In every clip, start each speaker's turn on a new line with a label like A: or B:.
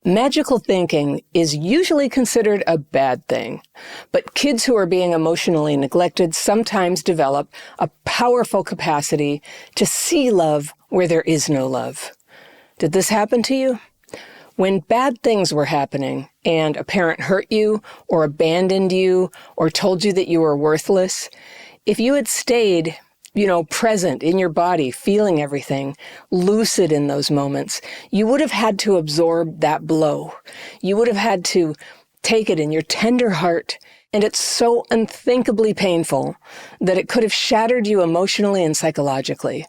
A: Magical thinking is usually considered a bad thing, but kids who are being emotionally neglected sometimes develop a powerful capacity to see love where there is no love. Did this happen to you? When bad things were happening and a parent hurt you or abandoned you or told you that you were worthless, if you had stayed present in your body, feeling everything, lucid in those moments, you would have had to absorb that blow. You would have had to take it in your tender heart, and it's so unthinkably painful that it could have shattered you emotionally and psychologically.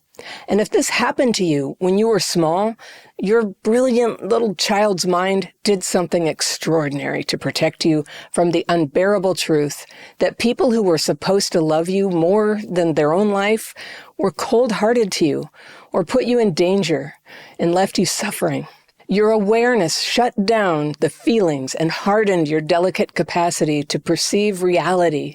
A: And if this happened to you when you were small, your brilliant little child's mind did something extraordinary to protect you from the unbearable truth that people who were supposed to love you more than their own life were cold-hearted to you or put you in danger and left you suffering. Your awareness shut down the feelings and hardened your delicate capacity to perceive reality.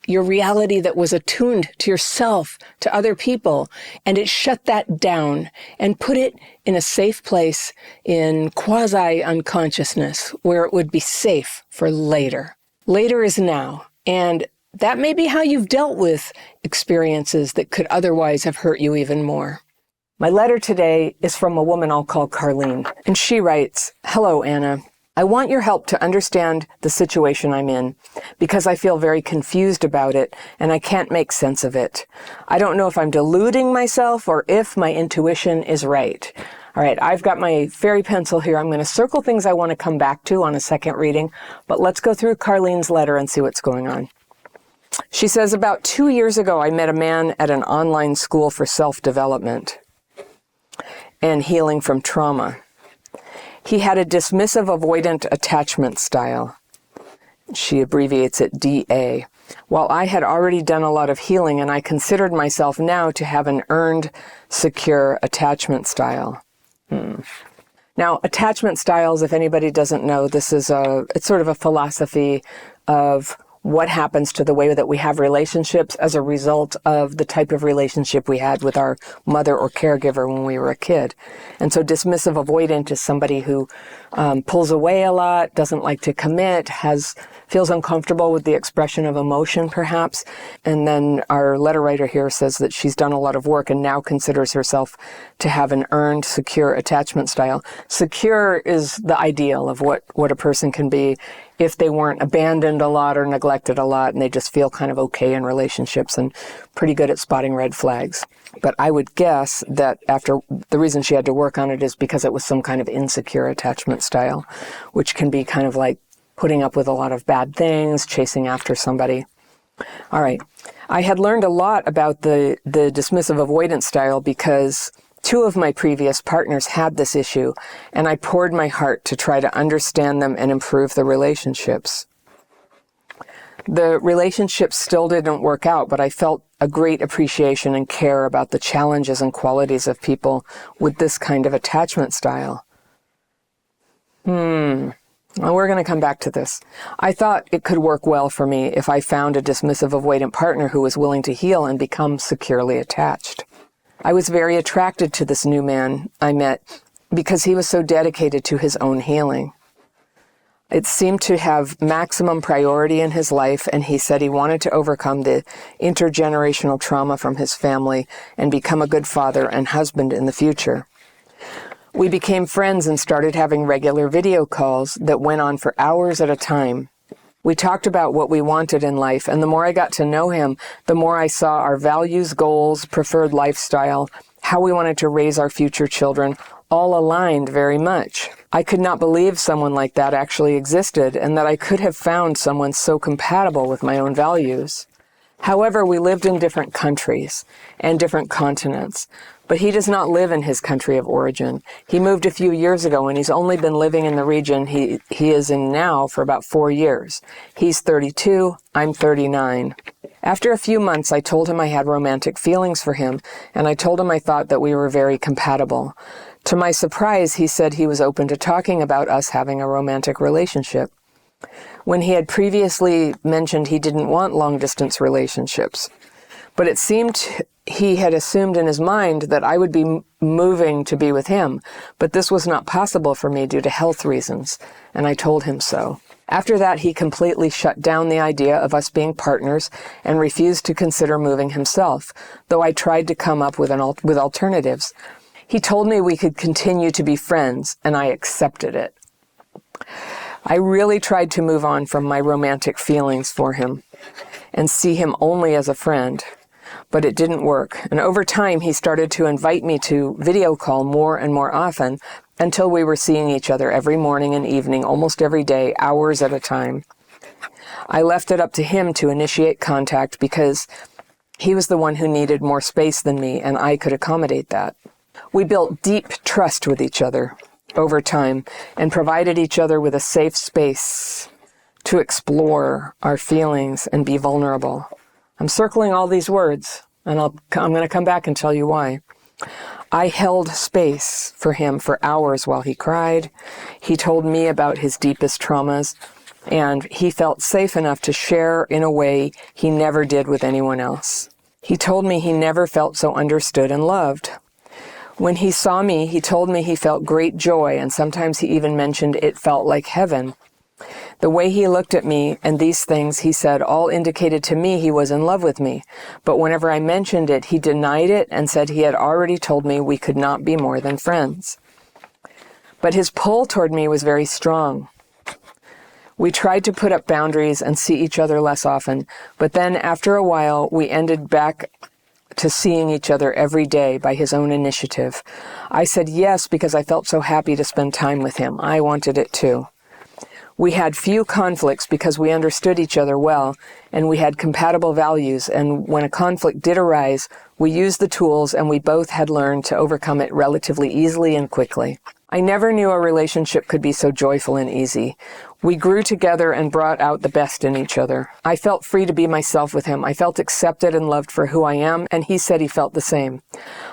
A: Your reality that was attuned to yourself, to other people, and it shut that down and put it in a safe place in quasi-unconsciousness where it would be safe for later. Later is now, and that may be how you've dealt with experiences that could otherwise have hurt you even more. My letter today is from a woman I'll call Carlen, and she writes, "Hello, Anna. I want your help to understand the situation I'm in because I feel very confused about it and I can't make sense of it. I don't know if I'm deluding myself or if my intuition is right." All right, I've got my fairy pencil here. I'm going to circle things I want to come back to on a second reading, but let's go through Carlen's letter and see what's going on. She says, about 2 years ago, I met a man at an online school for self-development and healing from trauma. He had a dismissive avoidant attachment style. She abbreviates it DA. While I had already done a lot of healing and I considered myself now to have an earned, secure attachment style. Now, attachment styles, if anybody doesn't know, it's sort of a philosophy of what happens to the way that we have relationships as a result of the type of relationship we had with our mother or caregiver when we were a kid. And so dismissive avoidant is somebody who pulls away a lot, doesn't like to commit, feels uncomfortable with the expression of emotion perhaps. And then our letter writer here says that she's done a lot of work and now considers herself to have an earned, secure attachment style. Secure is the ideal of what a person can be if they weren't abandoned a lot or neglected a lot and they just feel kind of okay in relationships and pretty good at spotting red flags. But I would guess that the reason she had to work on it is because it was some kind of insecure attachment style, which can be kind of like putting up with a lot of bad things, chasing after somebody. All right. I had learned a lot about the dismissive avoidance style because 2 of my previous partners had this issue, and I poured my heart to try to understand them and improve the relationships. The relationships still didn't work out, but I felt a great appreciation and care about the challenges and qualities of people with this kind of attachment style. Well, we're going to come back to this. I thought it could work well for me if I found a dismissive avoidant partner who was willing to heal and become securely attached. I was very attracted to this new man I met because he was so dedicated to his own healing. It seemed to have maximum priority in his life, and he said he wanted to overcome the intergenerational trauma from his family and become a good father and husband in the future. We became friends and started having regular video calls that went on for hours at a time. We talked about what we wanted in life, and the more I got to know him, the more I saw our values, goals, preferred lifestyle, how we wanted to raise our future children, all aligned very much. I could not believe someone like that actually existed, and that I could have found someone so compatible with my own values. However, we lived in different countries and different continents, but he does not live in his country of origin. He moved a few years ago, and he's only been living in the region he is in now for about 4 years. He's 32, I'm 39. After a few months, I told him I had romantic feelings for him, and I told him I thought that we were very compatible. To my surprise, he said he was open to talking about us having a romantic relationship. When he had previously mentioned he didn't want long-distance relationships. But it seemed he had assumed in his mind that I would be moving to be with him, but this was not possible for me due to health reasons, and I told him so. After that, he completely shut down the idea of us being partners and refused to consider moving himself, though I tried to come up with alternatives. He told me we could continue to be friends, and I accepted it. I really tried to move on from my romantic feelings for him and see him only as a friend, but it didn't work. And over time, he started to invite me to video call more and more often until we were seeing each other every morning and evening, almost every day, hours at a time. I left it up to him to initiate contact because he was the one who needed more space than me, and I could accommodate that. We built deep trust with each other over time and provided each other with a safe space to explore our feelings and be vulnerable. I'm circling all these words, and I'm going to come back and tell you why. I held space for him for hours while he cried. He told me about his deepest traumas, and he felt safe enough to share in a way he never did with anyone else. He told me he never felt so understood and loved. When he saw me, he told me he felt great joy, and sometimes he even mentioned it felt like heaven. The way he looked at me and these things he said all indicated to me he was in love with me. But whenever I mentioned it, he denied it and said he had already told me we could not be more than friends. But his pull toward me was very strong. We tried to put up boundaries and see each other less often, but then after a while, we ended back to seeing each other every day by his own initiative. I said yes because I felt so happy to spend time with him. I wanted it too. We had few conflicts because we understood each other well, and we had compatible values, and when a conflict did arise, we used the tools and we both had learned to overcome it relatively easily and quickly. I never knew a relationship could be so joyful and easy. We grew together and brought out the best in each other. I felt free to be myself with him. I felt accepted and loved for who I am, and he said he felt the same.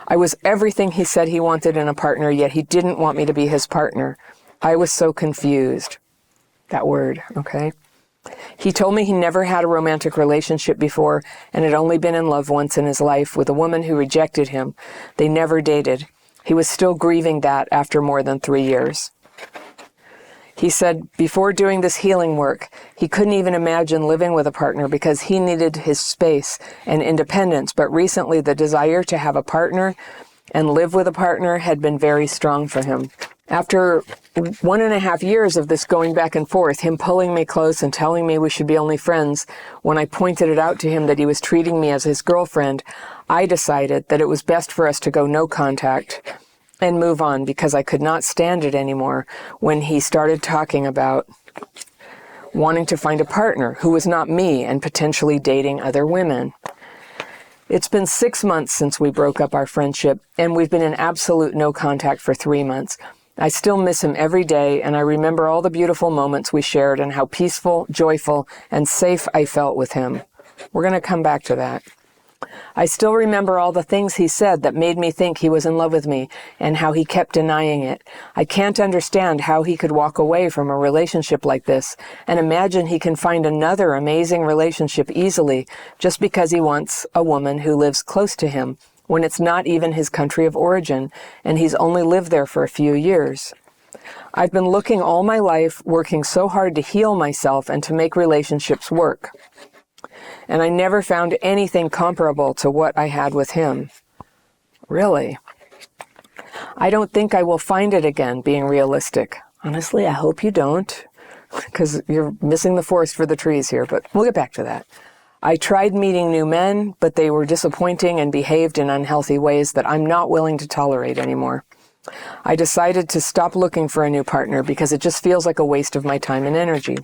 A: I was everything he said he wanted in a partner, yet he didn't want me to be his partner. I was so confused. That word, okay? He told me he never had a romantic relationship before and had only been in love once in his life with a woman who rejected him. They never dated. He was still grieving that after more than 3 years. He said before doing this healing work, he couldn't even imagine living with a partner because he needed his space and independence, but recently the desire to have a partner and live with a partner had been very strong for him. After 1.5 years of this going back and forth, him pulling me close and telling me we should be only friends, when I pointed it out to him that he was treating me as his girlfriend, I decided that it was best for us to go no contact and move on because I could not stand it anymore when he started talking about wanting to find a partner who was not me and potentially dating other women. It's been 6 months since we broke up our friendship, and we've been in absolute no contact for 3 months. I still miss him every day, and I remember all the beautiful moments we shared and how peaceful, joyful, and safe I felt with him. We're going to come back to that. I still remember all the things he said that made me think he was in love with me and how he kept denying it. I can't understand how he could walk away from a relationship like this and imagine he can find another amazing relationship easily just because he wants a woman who lives close to him when it's not even his country of origin and he's only lived there for a few years. I've been looking all my life, working so hard to heal myself and to make relationships work. And I never found anything comparable to what I had with him. Really. I don't think I will find it again, being realistic. Honestly, I hope you don't, because you're missing the forest for the trees here, but we'll get back to that. I tried meeting new men, but they were disappointing and behaved in unhealthy ways that I'm not willing to tolerate anymore. I decided to stop looking for a new partner because it just feels like a waste of my time and energy.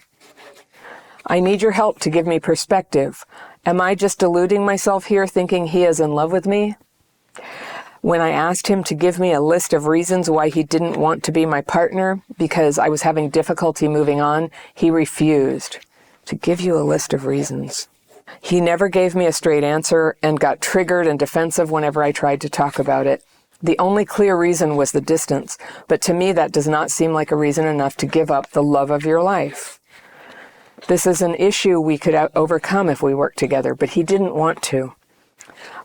A: I need your help to give me perspective. Am I just deluding myself here thinking he is in love with me? When I asked him to give me a list of reasons why he didn't want to be my partner because I was having difficulty moving on, he refused to give you a list of reasons. He never gave me a straight answer and got triggered and defensive whenever I tried to talk about it. The only clear reason was the distance, but to me that does not seem like a reason enough to give up the love of your life. This is an issue we could overcome if we worked together, but he didn't want to.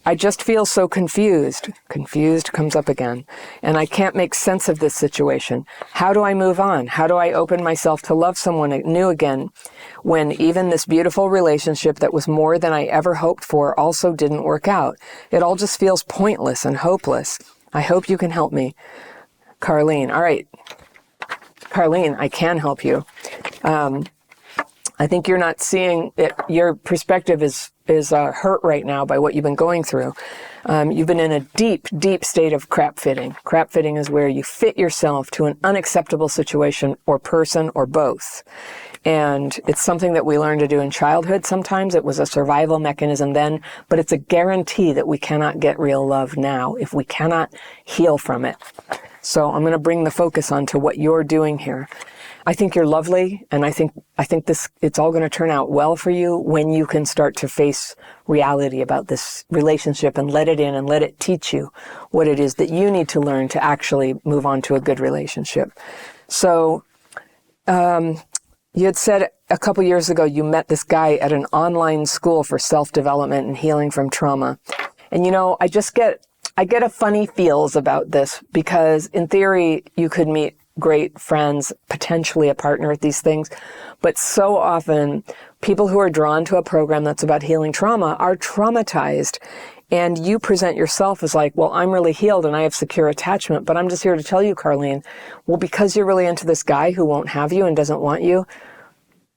A: I just feel so confused. Confused comes up again. And I can't make sense of this situation. How do I move on? How do I open myself to love someone new again when even this beautiful relationship that was more than I ever hoped for also didn't work out? It all just feels pointless and hopeless. I hope you can help me. Carlen. All right. Carlen, I can help you. I think you're not seeing it. Your perspective is hurt right now by what you've been going through. You've been in a deep, deep state of crap fitting. Crap fitting is where you fit yourself to an unacceptable situation or person or both. And it's something that we learn to do in childhood. Sometimes it was a survival mechanism then, but it's a guarantee that we cannot get real love now if we cannot heal from it. So I'm going to bring the focus onto what you're doing here. I think you're lovely, and I think it's all going to turn out well for you when you can start to face reality about this relationship and let it in and let it teach you what it is that you need to learn to actually move on to a good relationship. So, you had said a couple years ago you met this guy at an online school for self-development and healing from trauma. And I get a funny feels about this because in theory you could meet great friends, potentially a partner at these things. But so often people who are drawn to a program that's about healing trauma are traumatized. And you present yourself as like, well, I'm really healed and I have secure attachment, but I'm just here to tell you, Carlen, well, because you're really into this guy who won't have you and doesn't want you,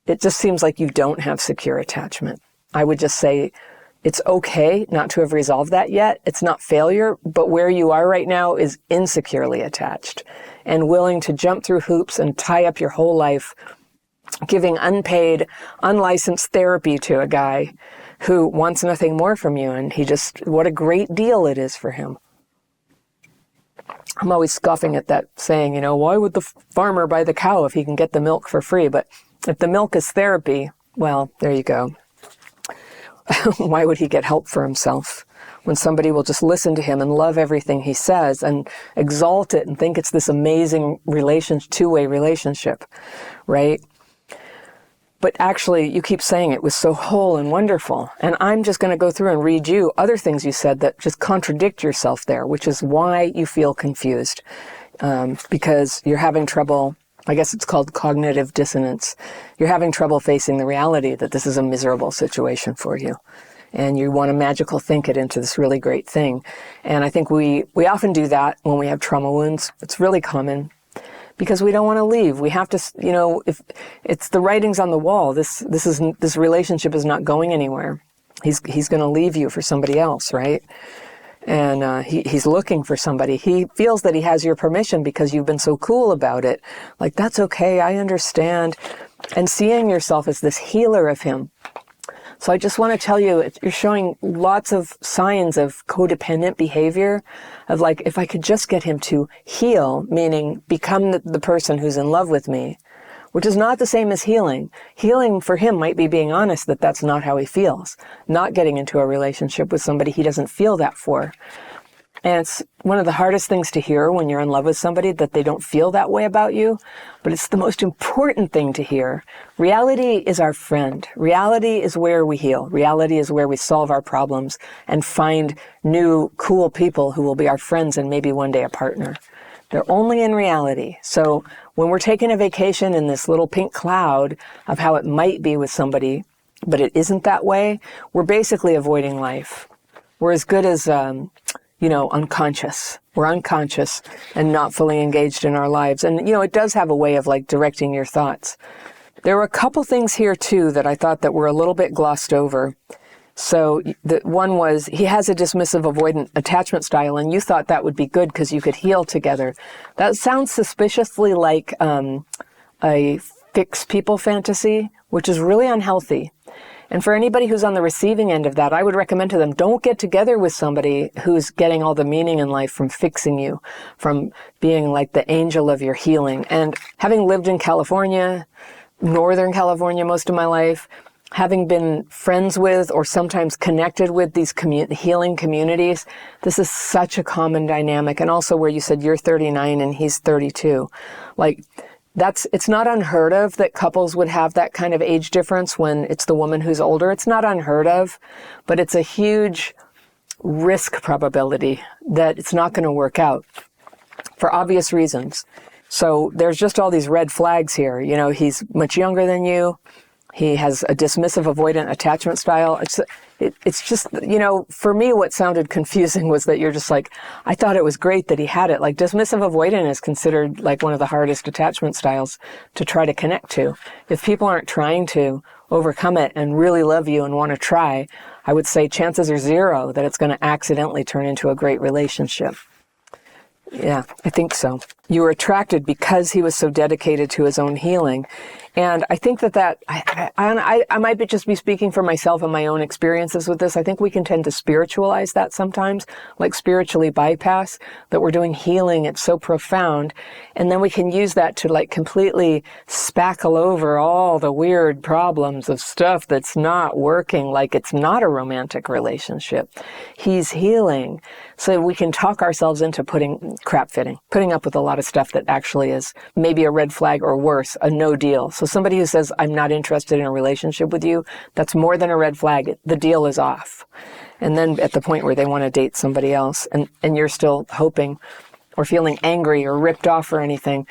A: it just seems like you don't have secure attachment. I would just say it's okay not to have resolved that yet. It's not failure, but where you are right now is insecurely attached and willing to jump through hoops and tie up your whole life, giving unpaid, unlicensed therapy to a guy who wants nothing more from you. And what a great deal it is for him. I'm always scoffing at that saying, why would the farmer buy the cow if he can get the milk for free? But if the milk is therapy, well, there you go. Why would he get help for himself when somebody will just listen to him and love everything he says and exalt it and think it's this amazing two-way relationship, right? But actually, you keep saying it was so whole and wonderful. And I'm just going to go through and read you other things you said that just contradict yourself there, which is why you feel confused, because you're having trouble. I guess it's called cognitive dissonance. You're having trouble facing the reality that this is a miserable situation for you. And you want to magical think it into this really great thing. And I think we often do that when we have trauma wounds. It's really common because we don't want to leave. We have to, if it's the writings on the wall, this relationship is not going anywhere. He's going to leave you for somebody else, right? And he's looking for somebody. He feels that he has your permission because you've been so cool about it. Like, that's okay, I understand. And seeing yourself as this healer of him. So I just want to tell you, you're showing lots of signs of codependent behavior, of like, if I could just get him to heal, meaning become the person who's in love with me, which is not the same as healing. Healing for him might be being honest that that's not how he feels, not getting into a relationship with somebody he doesn't feel that for. And it's one of the hardest things to hear when you're in love with somebody, that they don't feel that way about you, but it's the most important thing to hear. Reality is our friend. Reality is where we heal. Reality is where we solve our problems and find new, cool people who will be our friends and maybe one day a partner. They're only in reality. So when we're taking a vacation in this little pink cloud of how it might be with somebody, but it isn't that way, we're basically avoiding life. We're as good as, unconscious. We're unconscious and not fully engaged in our lives. And, it does have a way of like directing your thoughts. There were a couple things here too that I thought that were a little bit glossed over. So the one was, he has a dismissive avoidant attachment style, and you thought that would be good because you could heal together. That sounds suspiciously like a fix people fantasy, which is really unhealthy. And for anybody who's on the receiving end of that, I would recommend to them, don't get together with somebody who's getting all the meaning in life from fixing you, from being like the angel of your healing. And having lived in California, Northern California most of my life, having been friends with or sometimes connected with these healing communities, this is such a common dynamic. And also where you said you're 39 and he's 32. Like, it's not unheard of that couples would have that kind of age difference when it's the woman who's older. It's not unheard of, but it's a huge risk probability that it's not going to work out for obvious reasons. So there's just all these red flags here. He's much younger than you. He has a dismissive avoidant attachment style. It's just, for me, what sounded confusing was that you're just like, I thought it was great that he had it. Like, dismissive avoidant is considered like one of the hardest attachment styles to try to connect to. If people aren't trying to overcome it and really love you and want to try, I would say chances are zero that it's going to accidentally turn into a great relationship. Yeah, I think so. You were attracted because he was so dedicated to his own healing. And I think that I might just be speaking for myself and my own experiences with this. I think we can tend to spiritualize that sometimes, like spiritually bypass that we're doing healing. It's so profound. And then we can use that to like completely spackle over all the weird problems of stuff that's not working, like it's not a romantic relationship. He's healing. So we can talk ourselves into putting up with a lot of stuff that actually is maybe a red flag or worse, a no deal. So somebody who says, I'm not interested in a relationship with you, that's more than a red flag. The deal is off. And then at the point where they want to date somebody else and you're still hoping or feeling angry or ripped off or anything,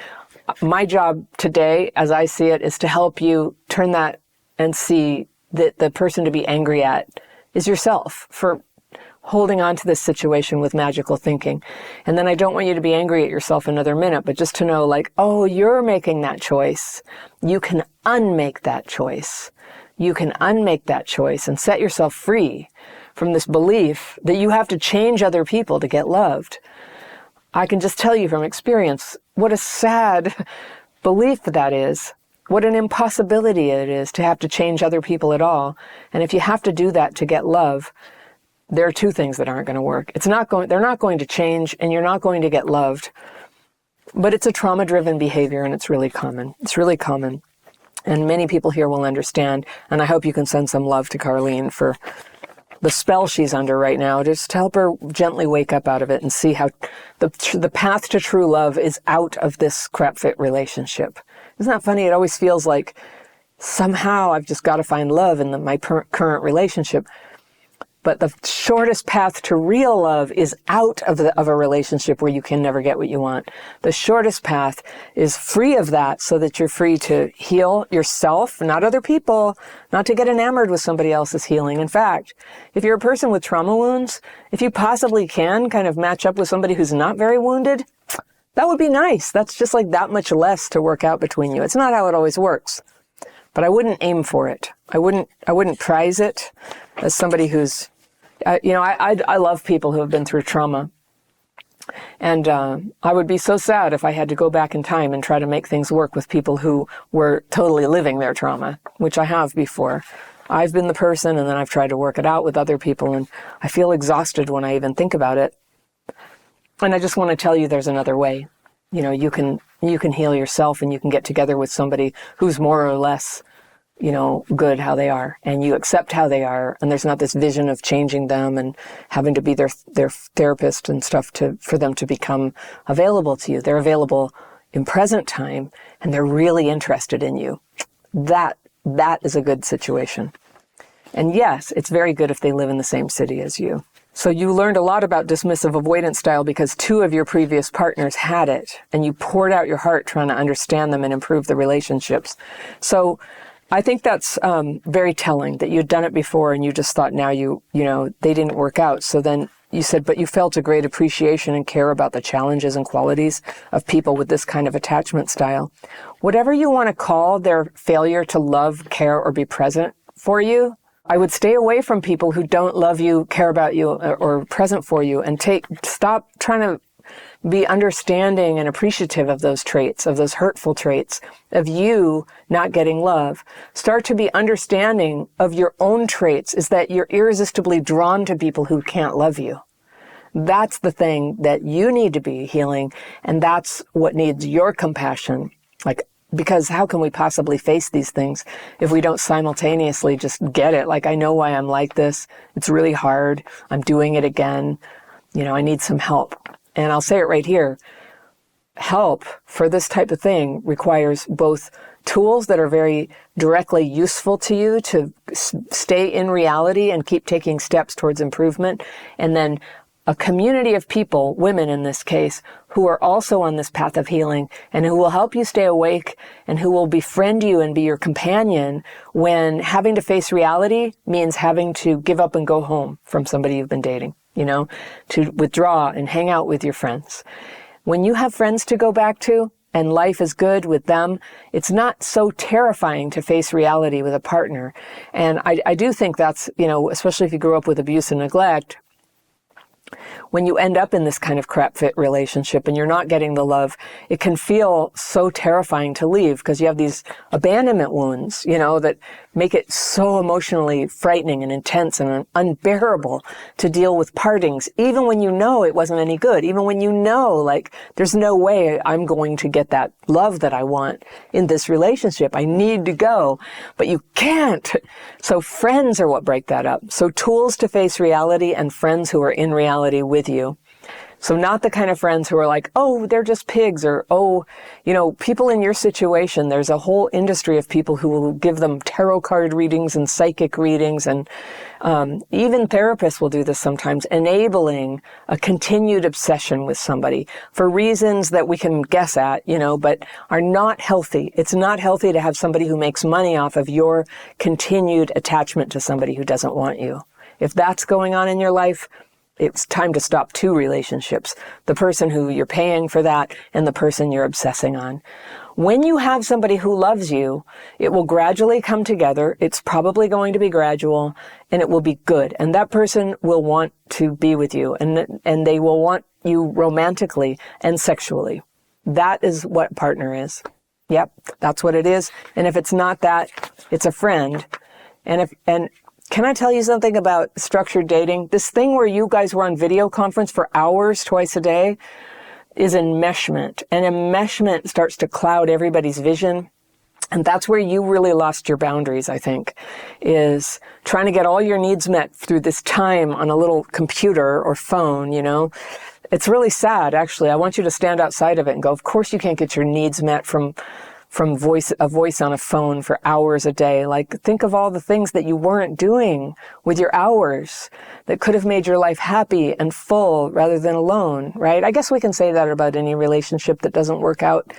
A: my job today, as I see it, is to help you turn that and see that the person to be angry at is yourself for holding on to this situation with magical thinking. And then I don't want you to be angry at yourself another minute, but just to know like, oh, you're making that choice. You can unmake that choice. You can unmake that choice and set yourself free from this belief that you have to change other people to get loved. I can just tell you from experience what a sad belief that is. What an impossibility it is to have to change other people at all. And if you have to do that to get love, there are two things that aren't going to work. They're not going to change, and you're not going to get loved. But it's a trauma-driven behavior, and it's really common. It's really common. And many people here will understand, and I hope you can send some love to Carlen for the spell she's under right now. Just help her gently wake up out of it and see how the path to true love is out of this crap fit relationship. Isn't that funny? It always feels like somehow I've just got to find love in my current relationship. But the shortest path to real love is out of a relationship where you can never get what you want. The shortest path is free of that so that you're free to heal yourself, not other people, not to get enamored with somebody else's healing. In fact, if you're a person with trauma wounds, if you possibly can kind of match up with somebody who's not very wounded, that would be nice. That's just like that much less to work out between you. It's not how it always works, but I wouldn't aim for it. I wouldn't prize it as somebody who's, I love people who have been through trauma. And I would be so sad if I had to go back in time and try to make things work with people who were totally living their trauma, which I have before. I've been the person, and then I've tried to work it out with other people, and I feel exhausted when I even think about it. And I just want to tell you there's another way. You can heal yourself, and you can get together with somebody who's more or less good how they are, and you accept how they are, and there's not this vision of changing them and having to be their therapist and stuff for them to become available to you. They're available in present time, and they're really interested in you. That is a good situation. And yes, it's very good if they live in the same city as you. So you learned a lot about dismissive avoidance style because 2 of your previous partners had it, and you poured out your heart trying to understand them and improve the relationships. So I think that's very telling that you'd done it before and you just thought now they didn't work out. So then you said, but you felt a great appreciation and care about the challenges and qualities of people with this kind of attachment style. Whatever you want to call their failure to love, care, or be present for you, I would stay away from people who don't love you, care about you, or present for you, and stop trying to be understanding and appreciative of those traits, of those hurtful traits, of you not getting love. Start to be understanding of your own traits, is that you're irresistibly drawn to people who can't love you. That's the thing that you need to be healing, and that's what needs your compassion. Because how can we possibly face these things if we don't simultaneously just get it? I know why I'm like this. It's really hard. I'm doing it again. I need some help. And I'll say it right here. help for this type of thing requires both tools that are very directly useful to you to stay in reality and keep taking steps towards improvement, and then a community of people, women in this case, who are also on this path of healing and who will help you stay awake and who will befriend you and be your companion when having to face reality means having to give up and go home from somebody you've been dating, to withdraw and hang out with your friends. When you have friends to go back to and life is good with them, it's not so terrifying to face reality with a partner. And I do think that's, especially if you grew up with abuse and neglect, when you end up in this kind of crap fit relationship and you're not getting the love, it can feel so terrifying to leave because you have these abandonment wounds, that make it so emotionally frightening and intense and unbearable to deal with partings, even when you know it wasn't any good, even when you know, like, there's no way I'm going to get that love that I want in this relationship. I need to go, but you can't. So friends are what break that up. So tools to face reality and friends who are in reality with you. So not the kind of friends who are like, oh, they're just pigs, or, oh, people in your situation, there's a whole industry of people who will give them tarot card readings and psychic readings, and even therapists will do this sometimes, enabling a continued obsession with somebody for reasons that we can guess at, but are not healthy. It's not healthy to have somebody who makes money off of your continued attachment to somebody who doesn't want you. If that's going on in your life, it's time to stop two relationships, the person who you're paying for that and the person you're obsessing on. When you have somebody who loves you, it will gradually come together. It's probably going to be gradual, and it will be good. And that person will want to be with you, and they will want you romantically and sexually. That is what partner is. Yep, that's what it is. And if it's not that, it's a friend. And can I tell you something about structured dating? This thing where you guys were on video conference for hours twice a day is enmeshment. And enmeshment starts to cloud everybody's vision. And that's where you really lost your boundaries, I think, is trying to get all your needs met through this time on a little computer or phone, It's really sad, actually. I want you to stand outside of it and go, of course you can't get your needs met from a voice on a phone for hours a day. Like, think of all the things that you weren't doing with your hours that could have made your life happy and full rather than alone, right? I guess we can say that about any relationship that doesn't work out.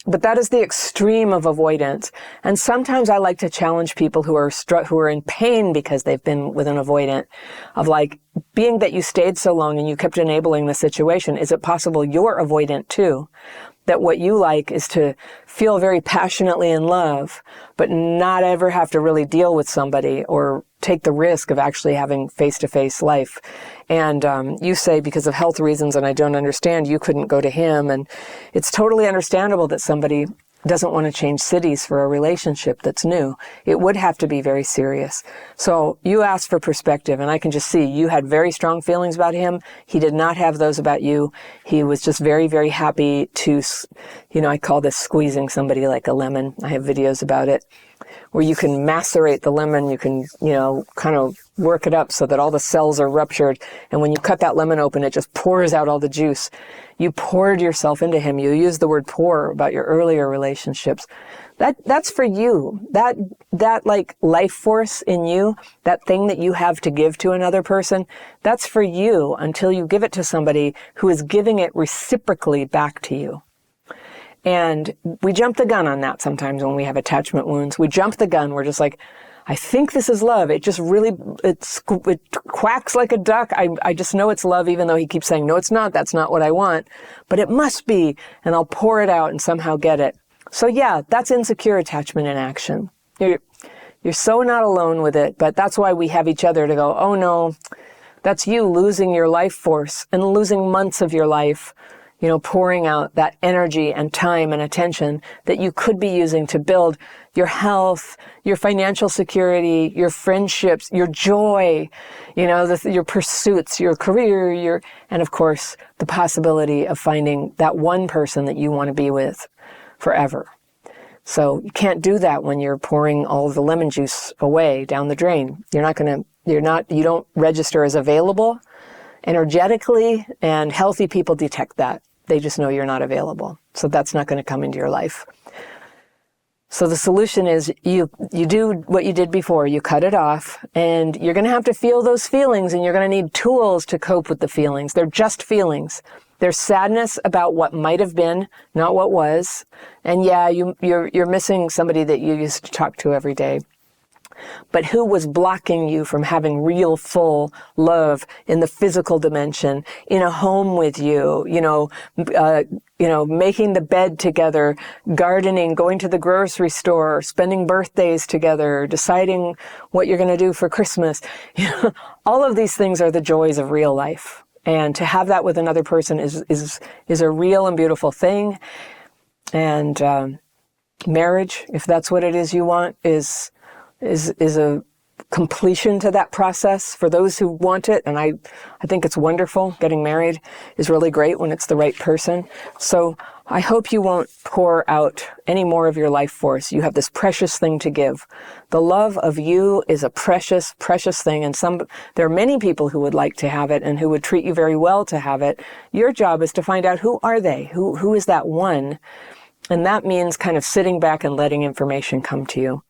A: But that is the extreme of avoidance. And sometimes I like to challenge people who are in pain because they've been with an avoidant, of like, being that you stayed so long and you kept enabling the situation, is it possible you're avoidant too? That what you like is to feel very passionately in love, but not ever have to really deal with somebody or take the risk of actually having face-to-face life. And you say, because of health reasons and I don't understand, you couldn't go to him. And it's totally understandable that somebody doesn't want to change cities for a relationship that's new. It would have to be very serious. So you asked for perspective, and I can just see you had very strong feelings about him. He did not have those about you. He was just very, very happy to, I call this squeezing somebody like a lemon. I have videos about it, where you can macerate the lemon. You can, kind of work it up so that all the cells are ruptured. And when you cut that lemon open, it just pours out all the juice. You poured yourself into him. You used the word pour about your earlier relationships. That's for you. That like life force in you, that thing that you have to give to another person, that's for you until you give it to somebody who is giving it reciprocally back to you. And we jump the gun on that sometimes when we have attachment wounds. We jump the gun. We're just like, I think this is love. It just really, it quacks like a duck. I just know it's love, even though he keeps saying, no, it's not. That's not what I want. But it must be. And I'll pour it out and somehow get it. So yeah, that's insecure attachment in action. You're so not alone with it, but that's why we have each other to go, oh no, that's you losing your life force and losing months of your life, pouring out that energy and time and attention that you could be using to build your health, your financial security, your friendships, your joy, your pursuits, your career, and of course, the possibility of finding that one person that you want to be with forever. So you can't do that when you're pouring all the lemon juice away down the drain. You don't register as available energetically, and healthy people detect that. They just know you're not available. So that's not going to come into your life. So the solution is you do what you did before. You cut it off, and you're going to have to feel those feelings, and you're going to need tools to cope with the feelings. They're just feelings. There's sadness about what might have been, not what was. And yeah, you're missing somebody that you used to talk to every day. But who was blocking you from having real, full love in the physical dimension, in a home with you, making the bed together, gardening, going to the grocery store, spending birthdays together, deciding what you're going to do for Christmas. All of these things are the joys of real life. And to have that with another person is a real and beautiful thing. And marriage, if that's what it is you want, is a completion to that process for those who want it. And I think it's wonderful. Getting married is really great when it's the right person. So I hope you won't pour out any more of your life force. You have this precious thing to give. The love of you is a precious, precious thing. And there are many people who would like to have it and who would treat you very well to have it. Your job is to find out, who are they? Who is that one? And that means kind of sitting back and letting information come to you.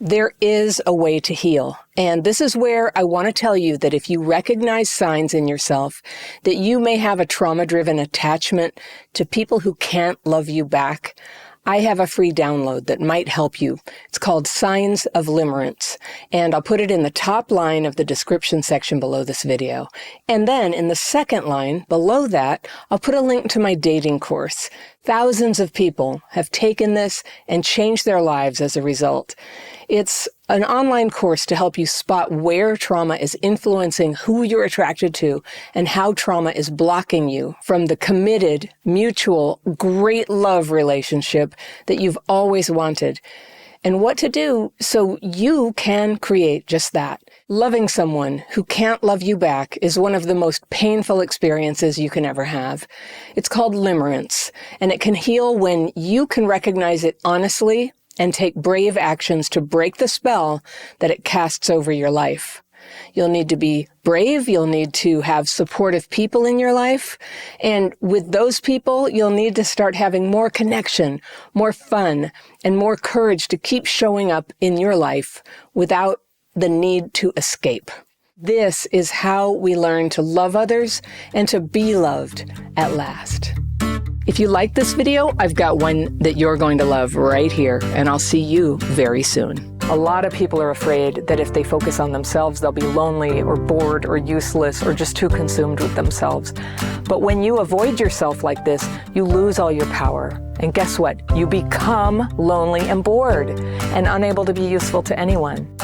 A: There is a way to heal. And this is where I want to tell you that if you recognize signs in yourself that you may have a trauma-driven attachment to people who can't love you back, I have a free download that might help you. It's called Signs of Limerence, and I'll put it in the top line of the description section below this video. And then in the second line below that, I'll put a link to my dating course. Thousands of people have taken this and changed their lives as a result. It's an online course to help you spot where trauma is influencing who you're attracted to and how trauma is blocking you from the committed, mutual, great love relationship that you've always wanted, and what to do so you can create just that. Loving someone who can't love you back is one of the most painful experiences you can ever have. It's called limerence, and it can heal when you can recognize it honestly and take brave actions to break the spell that it casts over your life. You'll need to be brave. You'll need to have supportive people in your life. And with those people, you'll need to start having more connection, more fun, and more courage to keep showing up in your life without the need to escape. This is how we learn to love others and to be loved at last. If you like this video, I've got one that you're going to love right here, and I'll see you very soon. A lot of people are afraid that if they focus on themselves, they'll be lonely or bored or useless or just too consumed with themselves. But when you avoid yourself like this, you lose all your power. And guess what? You become lonely and bored and unable to be useful to anyone.